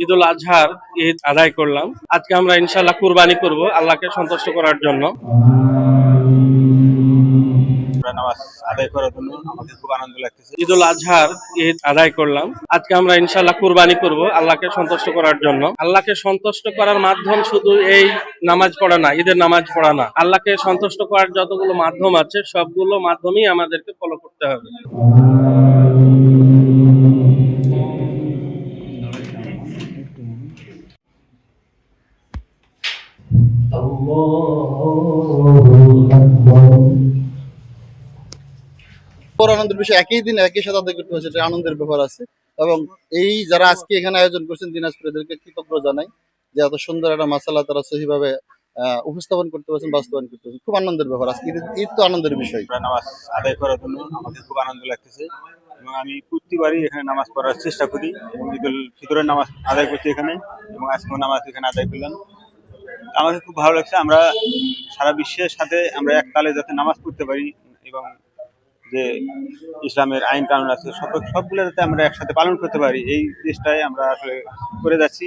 ঈদুল আজহার ঈদ আদায় করলাম। আজকে আমরা ইনশাআল্লাহ কুরবানি করব আল্লাহকে সন্তুষ্ট করার জন্য। নামাজ আদায় করার জন্য আমাদের খুব আনন্দ লাগতেছে। ঈদুল আজহার ঈদ আদায় করলাম। আজকে আমরা ইনশাআল্লাহ কুরবানি করব আল্লাহকে সন্তুষ্ট করার জন্য। আল্লাহকে সন্তুষ্ট করার মাধ্যম শুধু এই নামাজ পড়া না, ঈদের নামাজ পড়া না। আল্লাহকে সন্তুষ্ট করার যতগুলো মাধ্যম আছে সবগুলো মাধ্যমেই আমাদেরকে ফলো করতে হবে। বড় আনন্দের বিষয়, একই দিন একই সাথে আদায় করতে হচ্ছে, এটা আনন্দের ব্যাপার আছে। এবং এই যারা আজকে এখানে আয়োজন করছেন দিনাজপুর, এদেরকে কৃতজ্ঞ জানাই যে এত সুন্দর একটা মাসালা তারা সহিভাবে উপস্থাপন করতে পারছেন, বাস্তবায়ন করতে পারছেন। খুব আনন্দের ব্যাপার। আজকে ঈদ তো আনন্দের বিষয়। নামাজ আদায় করার জন্য আমাদের খুব আনন্দ লাগতেছে এবং আমি প্রতিবারই এখানে নামাজ পড়ার চেষ্টা করি এবং ঈদুল ফিতরের নামাজ আদায় করছি এখানে এবং আজকেও নামাজ এখানে আদায় করলাম। আমাদের খুব ভালো লাগছে। আমরা সারা বিশ্বের সাথে আমরা এক তালে যাতে নামাজ পড়তে পারি এবং যে ইসলামের আইন কানুন আছে সবগুলো যাতে আমরা একসাথে পালন করতে পারি, এই চেষ্টায় আমরা আসলে করে যাচ্ছি।